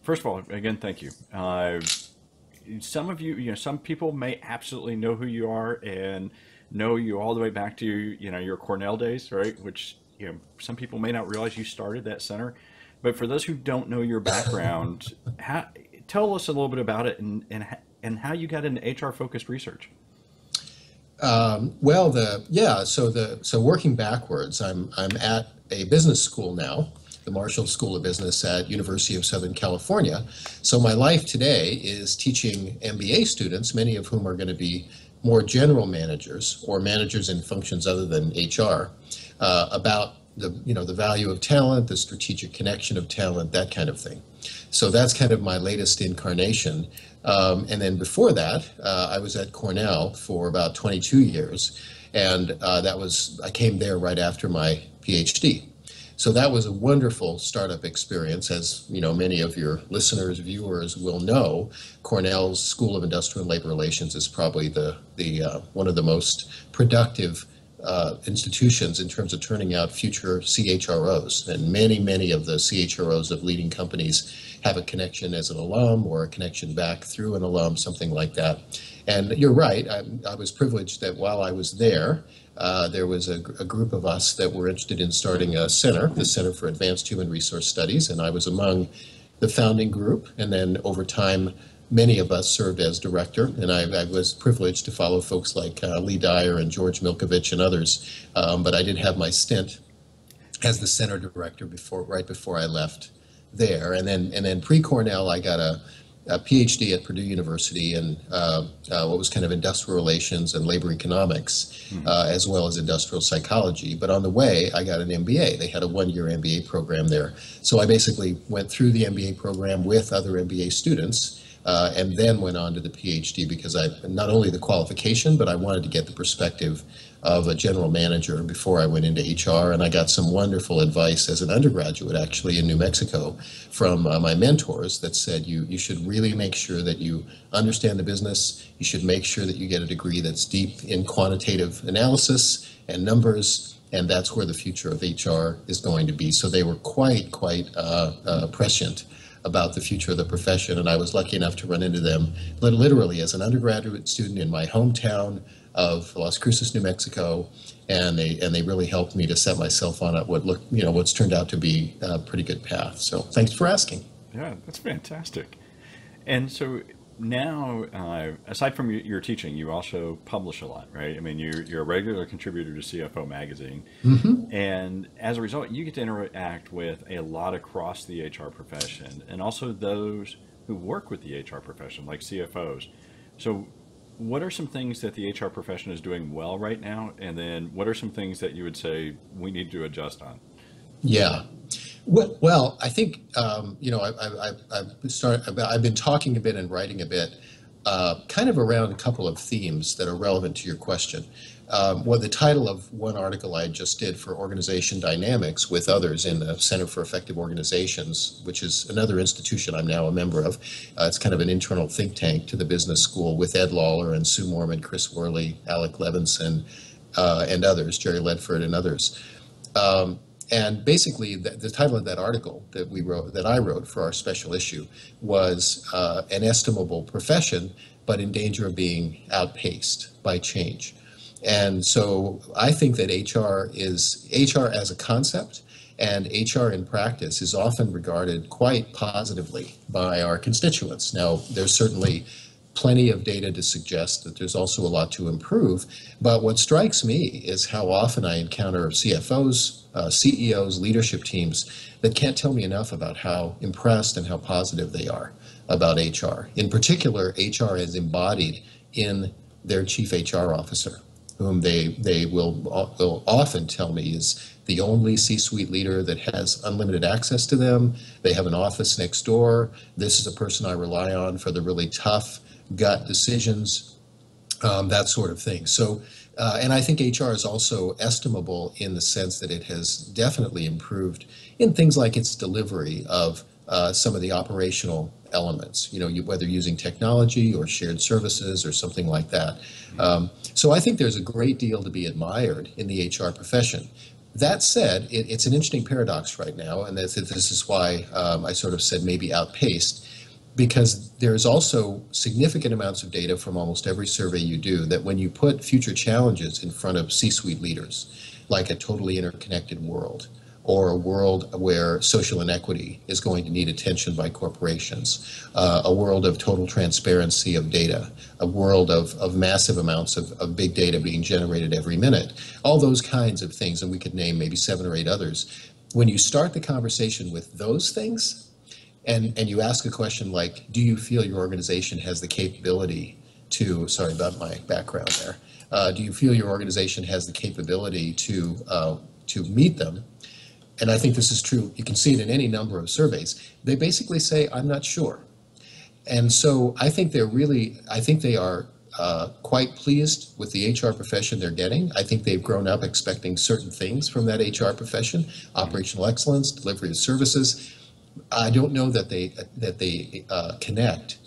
first of all, again, thank you. Some of you, some people may absolutely know who you are and know you all the way back to, your Cornell days, right? Which, some people may not realize you started that center. But for those who don't know your background, tell us a little bit about it and how you got into HR focused research. Well, so working backwards, I'm at a business school now, the Marshall School of Business at University of Southern California. So my life today is teaching MBA students, many of whom are going to be more general managers or managers in functions other than HR, about the value of talent, the strategic connection of talent, that kind of thing. So that's kind of my latest incarnation. And then before that, I was at Cornell for about 22 years, and I came there right after my PhD. So that was a wonderful startup experience. As many of your listeners, viewers will know, Cornell's School of Industrial and Labor Relations is probably the one of the most productive institutions in terms of turning out future CHROs. And many of the CHROs of leading companies have a connection as an alum or a connection back through an alum, something like that. And you're right, I was privileged that while I was there was a group of us that were interested in starting a center, the Center for Advanced Human Resource Studies, and I was among the founding group. And then over time, many of us served as director, and I was privileged to follow folks like Lee Dyer and George Milkovich and others. But I did have my stint as the center director right before I left there. And then pre-Cornell, I got a PhD at Purdue University in what was kind of industrial relations and labor economics, as well as industrial psychology. But on the way, I got an MBA. They had a one-year MBA program there. So I basically went through the MBA program with other MBA students, and then went on to the PhD because not only the qualification, but I wanted to get the perspective of a general manager before I went into HR. And I got some wonderful advice as an undergraduate, actually, in New Mexico from my mentors that said you should really make sure that you understand the business. You should make sure that you get a degree that's deep in quantitative analysis and numbers, and that's where the future of HR is going to be. So they were quite prescient about the future of the profession, and I was lucky enough to run into them literally as an undergraduate student in my hometown of Las Cruces, New Mexico, and they really helped me to set myself on what's turned out to be a pretty good path. So thanks for asking. Yeah, that's fantastic. And so now, aside from your teaching, you also publish a lot, right? I mean, you're a regular contributor to CFO Magazine, and as a result, you get to interact with a lot across the HR profession, and also those who work with the HR profession, like CFOs. So, what are some things that the HR profession is doing well right now, and then what are some things that you would say we need to adjust on? Yeah. Well, I think I've been talking a bit and writing a bit, kind of around a couple of themes that are relevant to your question. The title of one article I just did for Organization Dynamics with others in the Center for Effective Organizations, which is another institution I'm now a member of. It's kind of an internal think tank to the business school with Ed Lawler and Sue Mormon, Chris Worley, Alec Levinson, and others, Jerry Ledford and others. And basically, the title of that article that I wrote for our special issue was an estimable profession, but in danger of being outpaced by change. And so I think that HR as a concept and HR in practice is often regarded quite positively by our constituents. Now, there's certainly plenty of data to suggest that there's also a lot to improve. But what strikes me is how often I encounter CFOs, CEOs, leadership teams that can't tell me enough about how impressed and how positive they are about HR. In particular, HR is embodied in their chief HR officer, whom they will often tell me is the only C-suite leader that has unlimited access to them. They have an office next door. This is a person I rely on for the really tough gut decisions, that sort of thing. So, and I think HR is also estimable in the sense that it has definitely improved in things like its delivery of some of the operational elements, whether using technology or shared services or something like that. So I think there's a great deal to be admired in the HR profession. That said, it's an interesting paradox right now, and this is why I sort of said maybe outpaced, because there's also significant amounts of data from almost every survey you do that when you put future challenges in front of C-suite leaders, like a totally interconnected world, or a world where social inequity is going to need attention by corporations, a world of total transparency of data, a world of massive amounts of big data being generated every minute, all those kinds of things, and we could name maybe 7 or 8 others. When you start the conversation with those things, and you ask a question like, do you feel your organization has the capability to, sorry about my background there, do you feel your organization has the capability to meet them? And I think this is true, you can see it in any number of surveys, they basically say, I'm not sure. And so I think they are quite pleased with the HR profession they're getting. I think they've grown up expecting certain things from that HR profession, operational excellence, delivery of services. I don't know that they connect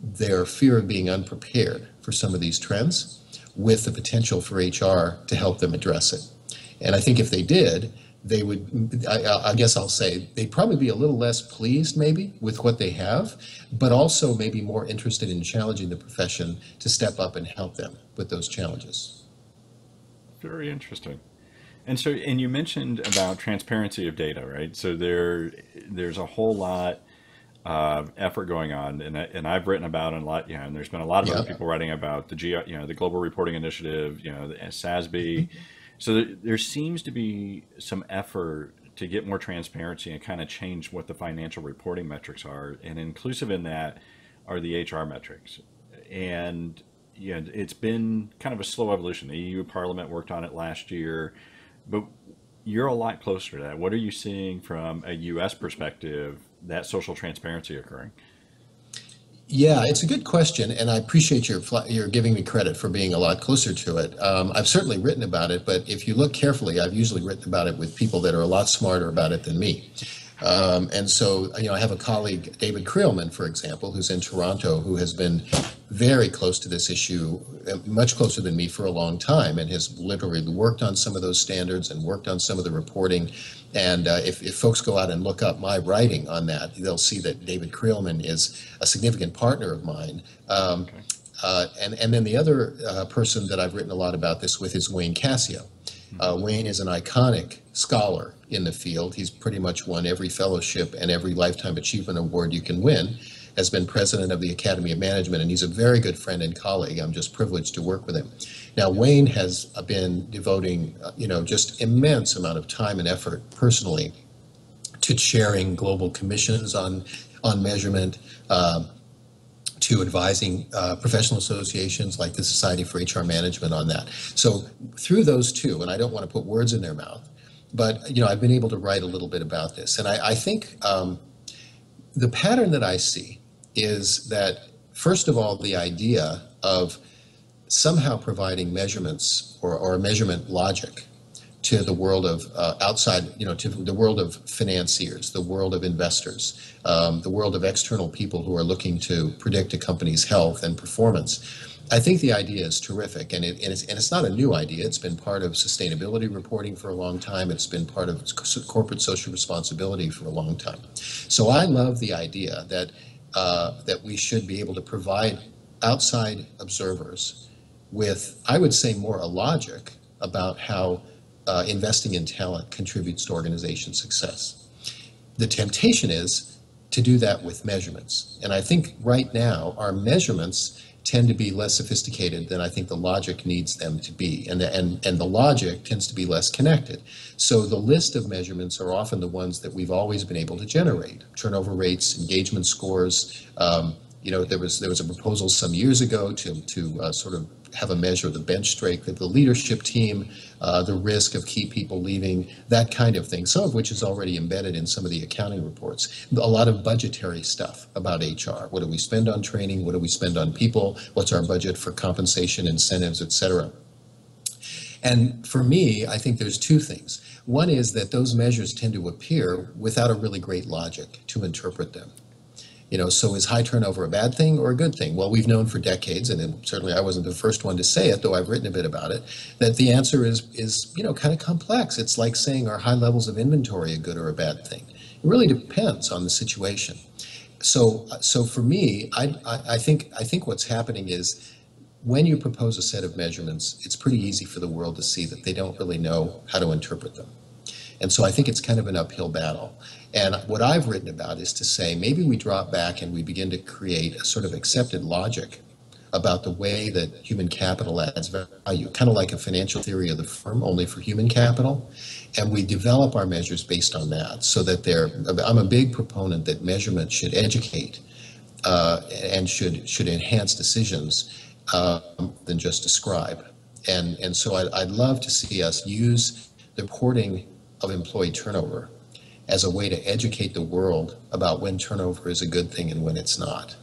their fear of being unprepared for some of these trends with the potential for HR to help them address it. And I think if they did, they would, I guess I'll say, they'd probably be a little less pleased maybe with what they have, but also maybe more interested in challenging the profession to step up and help them with those challenges. Very interesting. And so, and you mentioned about transparency of data, right? So there's a whole lot of effort going on, and I've written about it a lot, and there's been a lot of other Yeah. people writing about the Global Reporting Initiative, the SASB. So there seems to be some effort to get more transparency and kind of change what the financial reporting metrics are, and inclusive in that are the HR metrics. And it's been kind of a slow evolution. The EU Parliament worked on it last year, but you're a lot closer to that. What are you seeing from a U.S. perspective, that social transparency occurring? Yeah, it's a good question, and I appreciate your giving me credit for being a lot closer to it. I've certainly written about it, but if you look carefully, I've usually written about it with people that are a lot smarter about it than me. And so, I have a colleague, David Creelman, for example, who's in Toronto, who has been very close to this issue, much closer than me for a long time, and has literally worked on some of those standards and worked on some of the reporting. And if folks go out and look up my writing on that, they'll see that David Creelman is a significant partner of mine. Okay. And then the other person that I've written a lot about this with is Wayne Cassio. Wayne is an iconic scholar in the field. He's pretty much won every fellowship and every lifetime achievement award you can win, has been president of the Academy of Management, and he's a very good friend and colleague. I'm just privileged to work with him. Now, Wayne has been devoting, just immense amount of time and effort personally to chairing global commissions on measurement, to advising professional associations like the Society for HR Management on that. So through those two, and I don't want to put words in their mouth, but I've been able to write a little bit about this. And I think the pattern that I see is that, first of all, the idea of somehow providing measurements or measurement logic to the world of to the world of financiers, the world of investors, the world of external people who are looking to predict a company's health and performance. I think the idea is terrific, and it's not a new idea. It's been part of sustainability reporting for a long time. It's been part of corporate social responsibility for a long time. So I love the idea that we should be able to provide outside observers with, I would say, more a logic about how investing in talent contributes to organization success. The temptation is to do that with measurements. And I think right now our measurements tend to be less sophisticated than I think the logic needs them to be. And the logic tends to be less connected. So the list of measurements are often the ones that we've always been able to generate. Turnover rates, engagement scores. There was a proposal some years ago to sort of have a measure of the bench strength of the leadership team, the risk of key people leaving, that kind of thing, some of which is already embedded in some of the accounting reports. A lot of budgetary stuff about HR. What do we spend on training? What do we spend on people? What's our budget for compensation, incentives, et cetera? And for me, I think there's two things. One is that those measures tend to appear without a really great logic to interpret them. So is high turnover a bad thing or a good thing? Well, we've known for decades, and certainly I wasn't the first one to say it, though I've written a bit about it, that the answer is kind of complex. It's like saying, are high levels of inventory a good or a bad thing? It really depends on the situation. So for me, I think what's happening is when you propose a set of measurements, it's pretty easy for the world to see that they don't really know how to interpret them. And so I think it's kind of an uphill battle. And what I've written about is to say maybe we drop back and we begin to create a sort of accepted logic about the way that human capital adds value, kind of like a financial theory of the firm, only for human capital. And we develop our measures based on that so that I'm a big proponent that measurement should educate and should enhance decisions than just describe. And so I'd love to see us use the reporting of employee turnover as a way to educate the world about when turnover is a good thing and when it's not.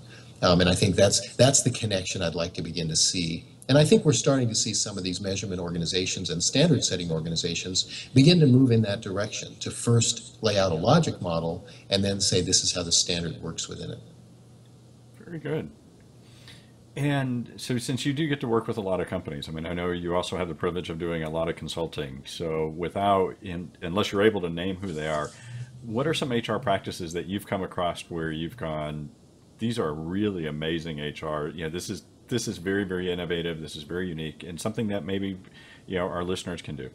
And I think that's the connection I'd like to begin to see. And I think we're starting to see some of these measurement organizations and standard setting organizations begin to move in that direction, to first lay out a logic model and then say this is how the standard works within it. Very good. And so, since you do get to work with a lot of companies, I mean, I know you also have the privilege of doing a lot of consulting. So, unless you're able to name who they are, what are some HR practices that you've come across where you've gone, these are really amazing HR? This is very, very innovative. This is very unique, and something that maybe our listeners can do.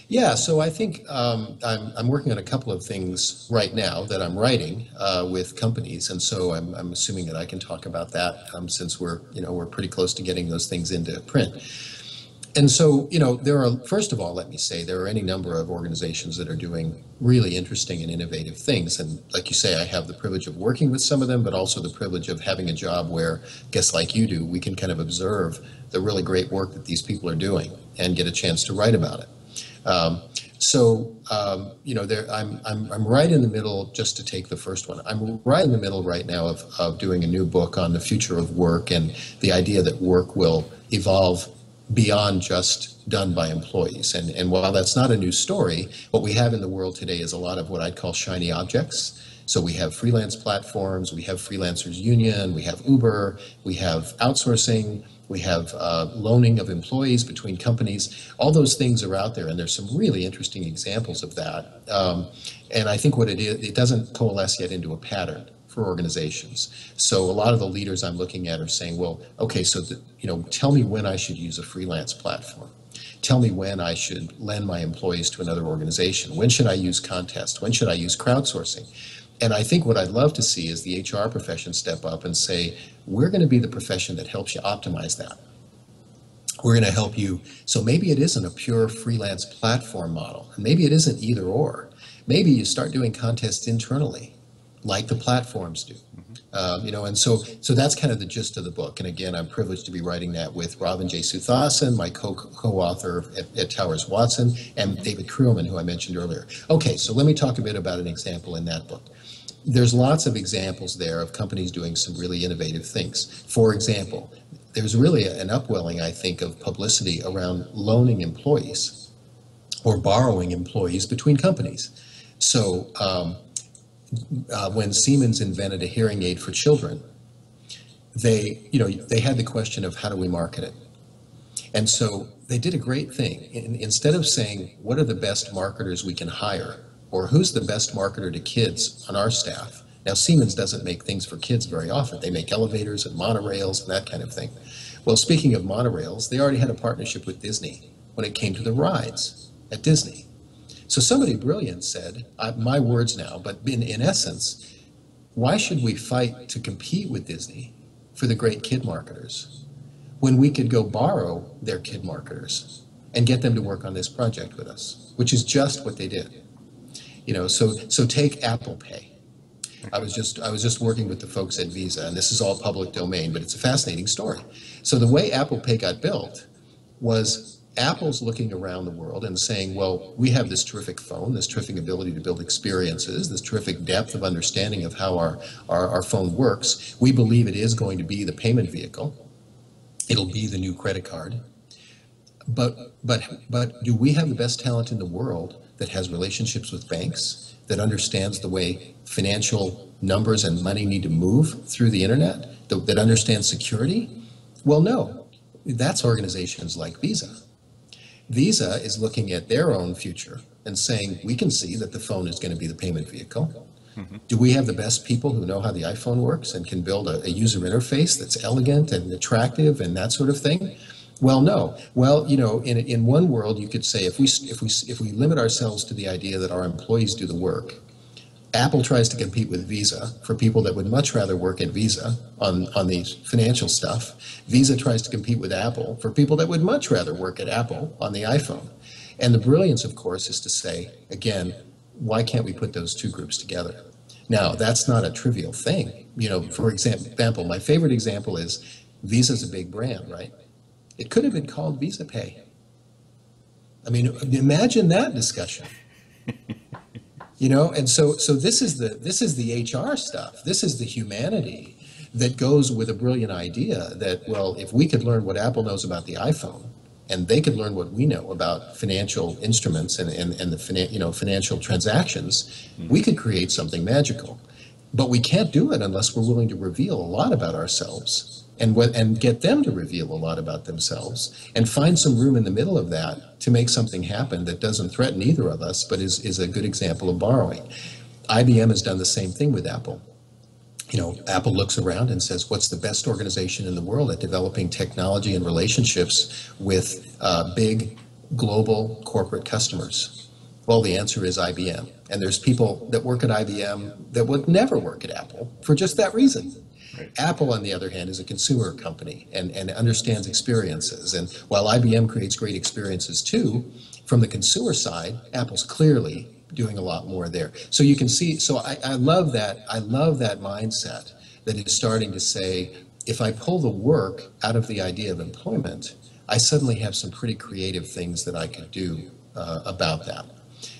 Yeah, so I think I'm working on a couple of things right now that I'm writing with companies, and so I'm assuming that I can talk about that since we're pretty close to getting those things into print. And so first of all, let me say there are any number of organizations that are doing really interesting and innovative things, and like you say, I have the privilege of working with some of them, but also the privilege of having a job where, guests like you do, we can kind of observe the really great work that these people are doing and get a chance to write about it. I'm right in the middle, just to take the first one, I'm right in the middle right now of doing a new book on the future of work and the idea that work will evolve beyond just done by employees. And while that's not a new story, what we have in the world today is a lot of what I'd call shiny objects. So we have freelance platforms, we have freelancers union, we have Uber, we have outsourcing, we have loaning of employees between companies. All those things are out there, and there's some really interesting examples of that. And I think what it is, it doesn't coalesce yet into a pattern for organizations. So a lot of the leaders I'm looking at are saying, well, okay, so tell me when I should use a freelance platform. Tell me when I should lend my employees to another organization. When should I use contests? When should I use crowdsourcing? And I think what I'd love to see is the HR profession step up and say, we're going to be the profession that helps you optimize that. We're going to help you. So maybe it isn't a pure freelance platform model. And maybe it isn't either or. Maybe you start doing contests internally, like the platforms do. And so that's kind of the gist of the book. And again, I'm privileged to be writing that with Robin J. Suthasan, my co-author at Towers Watson, and David Crewman, who I mentioned earlier. Okay, so let me talk a bit about an example in that book. There's lots of examples there of companies doing some really innovative things. For example, there's really an upwelling, I think, of publicity around loaning employees or borrowing employees between companies. So when Siemens invented a hearing aid for children, they had the question of how do we market it? And so they did a great thing. Instead of saying, what are the best marketers we can hire? Or who's the best marketer to kids on our staff? Now, Siemens doesn't make things for kids very often. They make elevators and monorails and that kind of thing. Well, speaking of monorails, they already had a partnership with Disney when it came to the rides at Disney. So somebody brilliant said, my words now, but in essence, why should we fight to compete with Disney for the great kid marketers when we could go borrow their kid marketers and get them to work on this project with us, which is just what they did. So take Apple Pay. I was just working with the folks at Visa, and this is all public domain, but it's a fascinating story. So the way Apple Pay got built was Apple's looking around the world and saying, well, we have this terrific phone, this terrific ability to build experiences, this terrific depth of understanding of how our phone works. We believe it is going to be the payment vehicle. It'll be the new credit card. But do we have the best talent in the world that has relationships with banks, that understands the way financial numbers and money need to move through the internet, that understand security? Well, no, that's organizations like Visa. Visa is looking at their own future and saying, we can see that the phone is going to be the payment vehicle. Do we have the best people who know how the iPhone works and can build a user interface that's elegant and attractive and that sort of thing? Well, no. Well, in one world, you could say if we limit ourselves to the idea that our employees do the work, Apple tries to compete with Visa for people that would much rather work at Visa on the financial stuff. Visa tries to compete with Apple for people that would much rather work at Apple on the iPhone. And the brilliance, of course, is to say, again, why can't we put those two groups together? Now, that's not a trivial thing. For example, my favorite example is Visa's a big brand, right? It could have been called Visa Pay. I mean, imagine that discussion. And so this is the HR stuff. This is the humanity that goes with a brilliant idea that, well, if we could learn what Apple knows about the iPhone, and they could learn what we know about financial instruments and the financial transactions, we could create something magical. But we can't do it unless we're willing to reveal a lot about ourselves and get them to reveal a lot about themselves and find some room in the middle of that to make something happen that doesn't threaten either of us, but is a good example of borrowing. IBM has done the same thing with Apple. Apple looks around and says, what's the best organization in the world at developing technology and relationships with big global corporate customers? Well, the answer is IBM. And there's people that work at IBM that would never work at Apple for just that reason. Right. Apple, on the other hand, is a consumer company and understands experiences. And while IBM creates great experiences too, from the consumer side, Apple's clearly doing a lot more there. So you can see, I love that mindset that is starting to say, if I pull the work out of the idea of employment, I suddenly have some pretty creative things that I could do about that.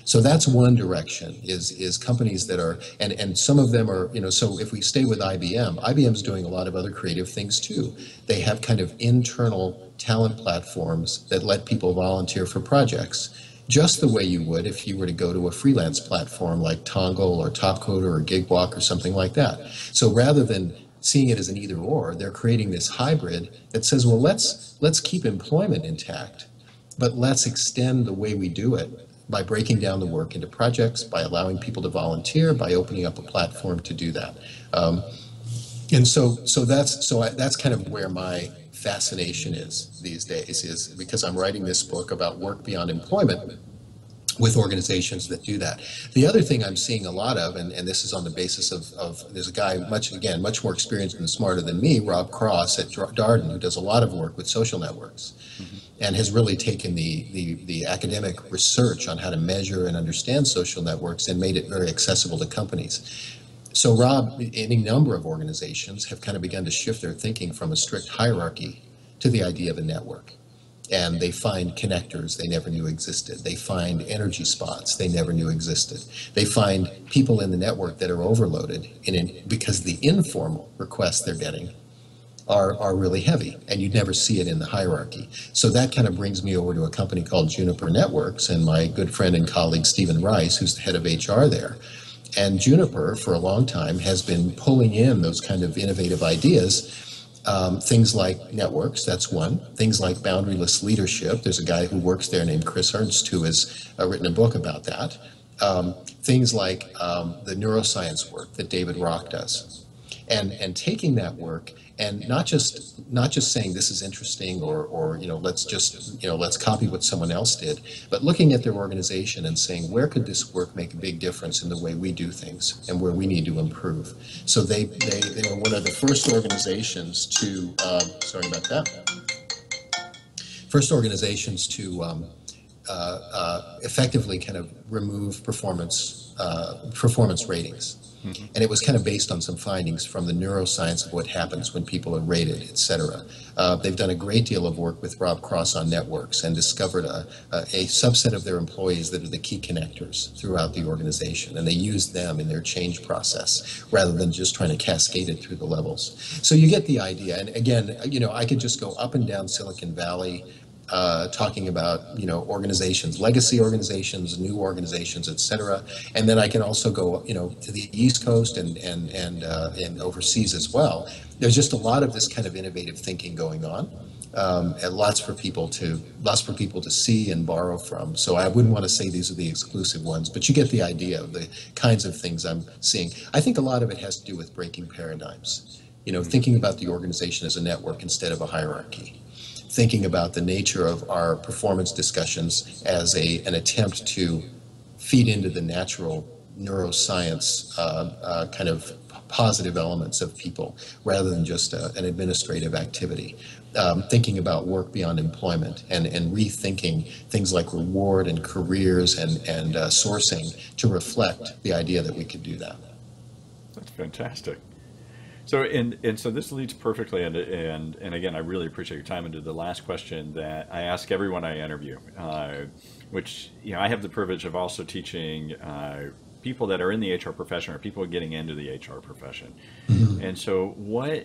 So that's one direction, is companies that are, and some of them are, so if we stay with IBM, IBM's doing a lot of other creative things too. They have kind of internal talent platforms that let people volunteer for projects, just the way you would if you were to go to a freelance platform like Tongle or Topcoder or Gigwalk or something like that. So rather than seeing it as an either or, they're creating this hybrid that says, well, let's keep employment intact, but let's extend the way we do it by breaking down the work into projects, by allowing people to volunteer, by opening up a platform to do that. And so that's kind of where my fascination is these days, is because I'm writing this book about work beyond employment with organizations that do that. The other thing I'm seeing a lot of, and this is on the basis of there's a guy much more experienced and smarter than me, Rob Cross at Darden, who does a lot of work with social networks. And has really taken the academic research on how to measure and understand social networks and made it very accessible to companies. So Rob, any number of organizations have kind of begun to shift their thinking from a strict hierarchy to the idea of a network. And they find connectors they never knew existed. They find energy spots they never knew existed. They find people in the network that are overloaded because the informal requests they're getting are really heavy, and you'd never see it in the hierarchy. So that kind of brings me over to a company called Juniper Networks, and my good friend and colleague Stephen Rice, who's the head of HR there. And Juniper, for a long time, has been pulling in those kind of innovative ideas, things like networks, that's one. Things like boundaryless leadership. There's a guy who works there named Chris Ernst who has written a book about that. Things like the neuroscience work that David Rock does. And taking that work and not just saying this is interesting or let's copy what someone else did, but looking at their organization and saying, where could this work make a big difference in the way we do things and where we need to improve. So they were one of the first organizations to effectively kind of remove performance ratings. And it was kind of based on some findings from the neuroscience of what happens when people are rated, et cetera. They've done a great deal of work with Rob Cross on networks and discovered a subset of their employees that are the key connectors throughout the organization. And they use them in their change process rather than just trying to cascade it through the levels. So you get the idea. And again, I could just go up and down Silicon Valley talking about organizations, legacy organizations, new organizations, et cetera. And then I can also go to the East Coast and overseas as well. There's just a lot of this kind of innovative thinking going on, and lots for people to see and borrow from. So I wouldn't want to say these are the exclusive ones, but you get the idea of the kinds of things I'm seeing. I think a lot of it has to do with breaking paradigms. Thinking about the organization as a network instead of a hierarchy. Thinking about the nature of our performance discussions as an attempt to feed into the natural neuroscience kind of positive elements of people rather than just an administrative activity. Thinking about work beyond employment and rethinking things like reward and careers and sourcing to reflect the idea that we could do that. That's fantastic. So and so this leads perfectly and again I really appreciate your time into the last question that I ask everyone I interview, which I have the privilege of also teaching people that are in the HR profession or people getting into the HR profession. Mm-hmm. And so what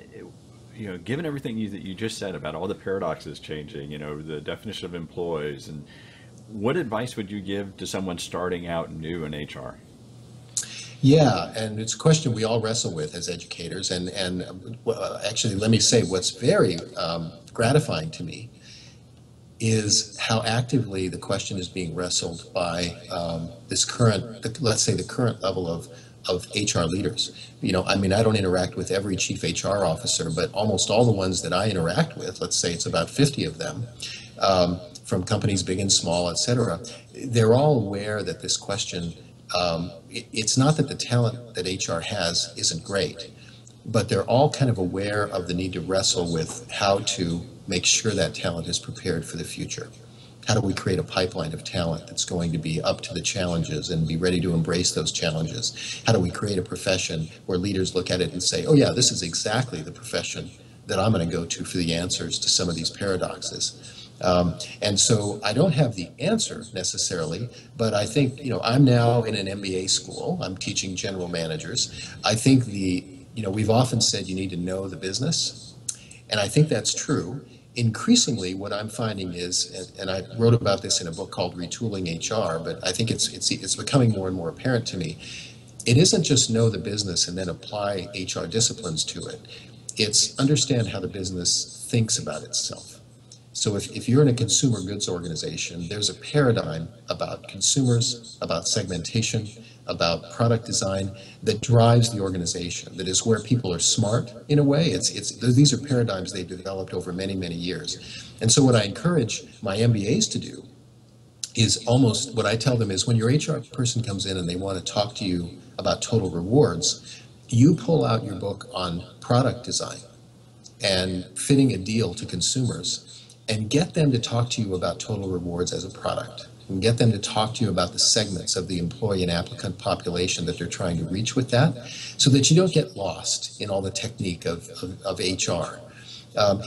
given everything that you just said about all the paradoxes changing, the definition of employees, and what advice would you give to someone starting out new in HR? Yeah, and it's a question we all wrestle with as educators. And actually, let me say what's very gratifying to me is how actively the question is being wrestled by this current, let's say the current level of HR leaders. I mean, I don't interact with every chief HR officer, but almost all the ones that I interact with, let's say it's about 50 of them, from companies big and small, et cetera, they're all aware that this question, it's not that the talent that HR has isn't great, but they're all kind of aware of the need to wrestle with how to make sure that talent is prepared for the future. How do we create a pipeline of talent that's going to be up to the challenges and be ready to embrace those challenges? How do we create a profession where leaders look at it and say, oh yeah, this is exactly the profession that I'm going to go to for the answers to some of these paradoxes. And so I don't have the answer necessarily, but I think, I'm now in an MBA school. I'm teaching general managers. I think we've often said you need to know the business, and I think that's true. Increasingly, what I'm finding is, and I wrote about this in a book called Retooling HR, but I think it's becoming more and more apparent to me. It isn't just know the business and then apply HR disciplines to it. It's understand how the business thinks about itself. So if you're in a consumer goods organization, there's a paradigm about consumers, about segmentation, about product design that drives the organization, that is where people are smart in a way. These are paradigms they've developed over many, many years. And so what I encourage my MBAs to do is almost what I tell them is when your HR person comes in and they want to talk to you about total rewards, you pull out your book on product design and fitting a deal to consumers and get them to talk to you about total rewards as a product. And get them to talk to you about the segments of the employee and applicant population that they're trying to reach with that, so that you don't get lost in all the technique of HR.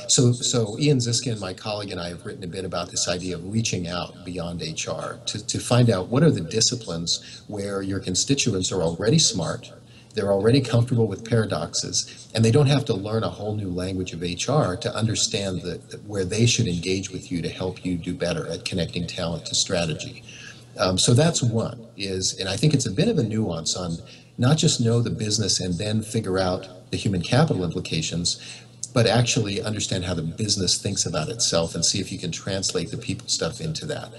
So Ian Ziskin, my colleague, and I have written a bit about this idea of reaching out beyond HR to find out what are the disciplines where your constituents are already smart, they're already comfortable with paradoxes, and they don't have to learn a whole new language of HR to understand where they should engage with you to help you do better at connecting talent to strategy. So that's one, and I think it's a bit of a nuance on not just know the business and then figure out the human capital implications, but actually understand how the business thinks about itself and see if you can translate the people stuff into that.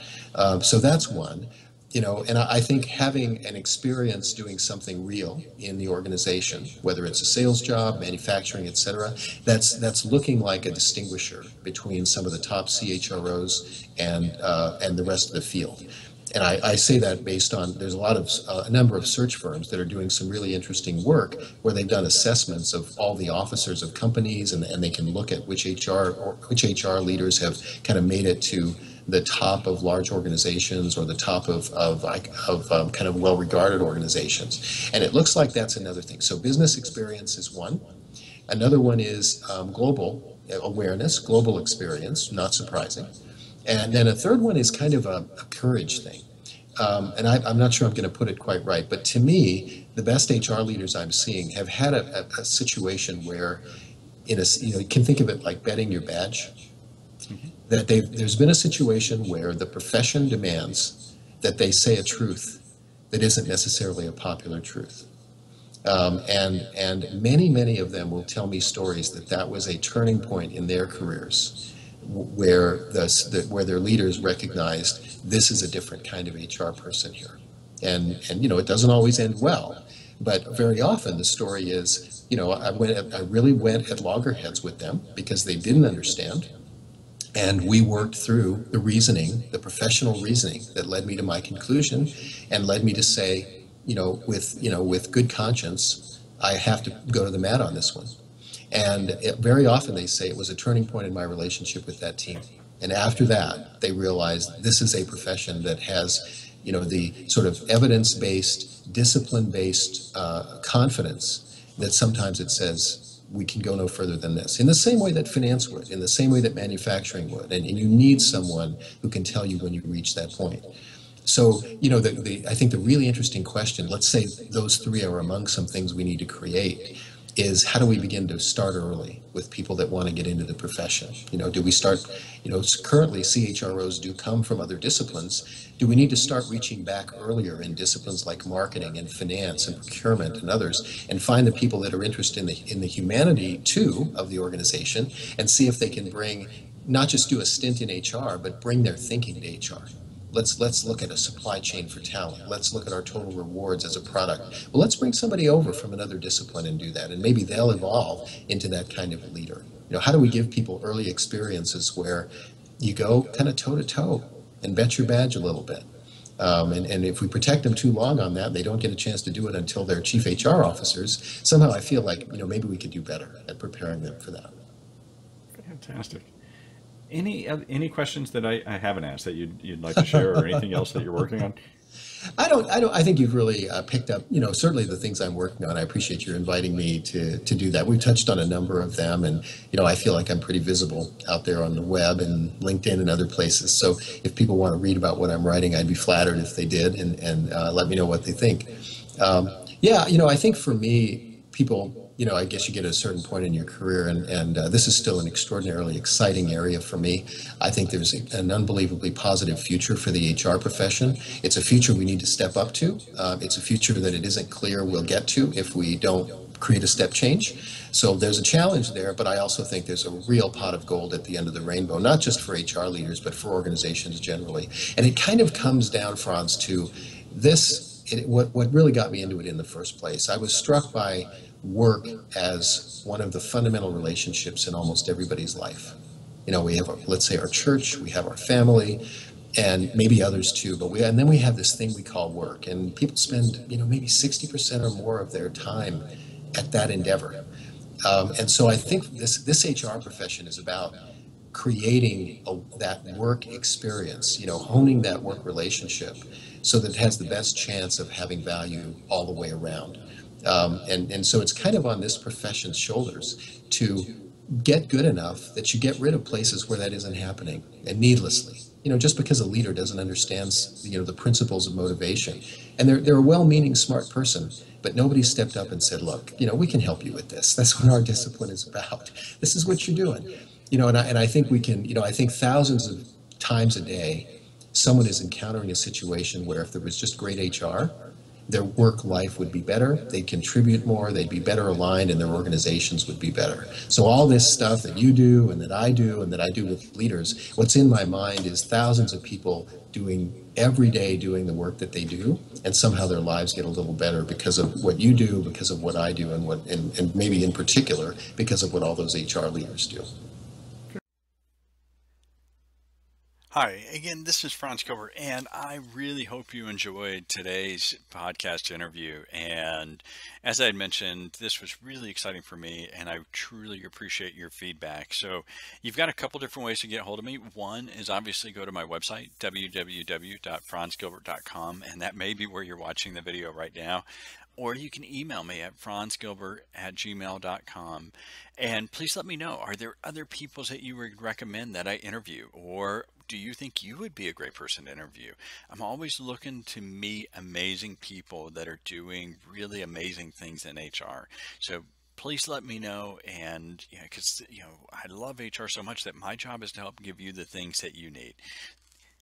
So that's one. And I think having an experience doing something real in the organization, whether it's a sales job, manufacturing, et cetera, that's looking like a distinguisher between some of the top CHROs and the rest of the field. And I say that based on, there's a number of search firms that are doing some really interesting work where they've done assessments of all the officers of companies, and they can look at which HR leaders have kind of made it to the top of large organizations or the top of kind of well-regarded organizations. And it looks like that's another thing. So business experience is one. Another one is global awareness, global experience, not surprising. And then a third one is kind of a courage thing. And I'm not sure I'm going to put it quite right, but to me, the best HR leaders I'm seeing have had a situation where, you can think of it like betting your badge. Mm-hmm. that there's been a situation where the profession demands that they say a truth that isn't necessarily a popular truth. And many of them will tell me stories that that was a turning point in their careers, where where their leaders recognized this is a different kind of HR person here, and you know, it doesn't always end well, but very often the story is, you know, I really went at loggerheads with them because they didn't understand, and we worked through the reasoning, the professional reasoning that led me to my conclusion and led me to say, you know, with good conscience, I have to go to the mat on this one. And very often they say it was a turning point in my relationship with that team. And after that, they realized this is a profession that has, you know, the sort of evidence-based, discipline-based confidence that sometimes it says we can go no further than this. In the same way that finance would, in the same way that manufacturing would. And you need someone who can tell you when you reach that point. So, you know, I think the really interesting question, let's say those three are among some things we need to create, is how do we begin to start early with people that want to get into the profession? You know, do we start, you know, currently CHROs do come from other disciplines. Do we need to start reaching back earlier in disciplines like marketing and finance and procurement and others, and find the people that are interested in the humanity too of the organization, and see if they can bring, not just do a stint in HR, but bring their thinking to HR. Let's look at a supply chain for talent. Let's look at our total rewards as a product. Well, let's bring somebody over from another discipline and do that, and maybe they'll evolve into that kind of a leader. You know, how do we give people early experiences where you go kind of toe to toe and bet your badge a little bit? And if we protect them too long on that, they don't get a chance to do it until they're chief HR officers. Somehow I feel like, you know, maybe we could do better at preparing them for that. Fantastic. Any questions that I haven't asked that you'd like to share, or anything else that you're working on? I think you've really picked up, you know, certainly the things I'm working on. I appreciate you inviting me to do that. We've touched on a number of them, and, you know, I feel like I'm pretty visible out there on the web and LinkedIn and other places. So if people want to read about what I'm writing, I'd be flattered if they did, and let me know what they think. Yeah, you know, I think for me, people, you know, I guess you get to a certain point in your career, and this is still an extraordinarily exciting area for me. I think there's an unbelievably positive future for the HR profession. It's a future we need to step up to. It's a future that it isn't clear we'll get to if we don't create a step change. So there's a challenge there, but I also think there's a real pot of gold at the end of the rainbow, not just for HR leaders, but for organizations generally. And it kind of comes down, Franz, to this, what really got me into it in the first place. I was struck by work as one of the fundamental relationships in almost everybody's life. You know, we have, let's say, our church, we have our family, and maybe others too, and then we have this thing we call work, and people spend, you know, maybe 60% or more of their time at that endeavor. And so I think this HR profession is about creating that work experience, you know, honing that work relationship so that it has the best chance of having value all the way around. And so it's kind of on this profession's shoulders to get good enough that you get rid of places where that isn't happening, and needlessly. You know, just because a leader doesn't understand, you know, the principles of motivation, and they're a well-meaning, smart person, but nobody stepped up and said, look, you know, we can help you with this. That's what our discipline is about. This is what you're doing. You know, and I think we can, you know, I think thousands of times a day, someone is encountering a situation where if there was just great HR, their work life would be better, they'd contribute more, they'd be better aligned, and their organizations would be better. So all this stuff that you do and that I do and that I do with leaders, what's in my mind is thousands of people every day doing the work that they do, and somehow their lives get a little better because of what you do, because of what I do, and maybe in particular because of what all those HR leaders do. Hi, again, this is Franz Gilbert, and I really hope you enjoyed today's podcast interview. And as I had mentioned, this was really exciting for me, and I truly appreciate your feedback. So you've got a couple different ways to get a hold of me. One is obviously go to my website, www.franzgilbert.com, and that may be where you're watching the video right now. Or you can email me at franzgilbert@gmail.com. And please let me know, are there other people that you would recommend that I interview? Or do you think you would be a great person to interview? I'm always looking to meet amazing people that are doing really amazing things in HR. So please let me know. And because I love HR so much that my job is to help give you the things that you need.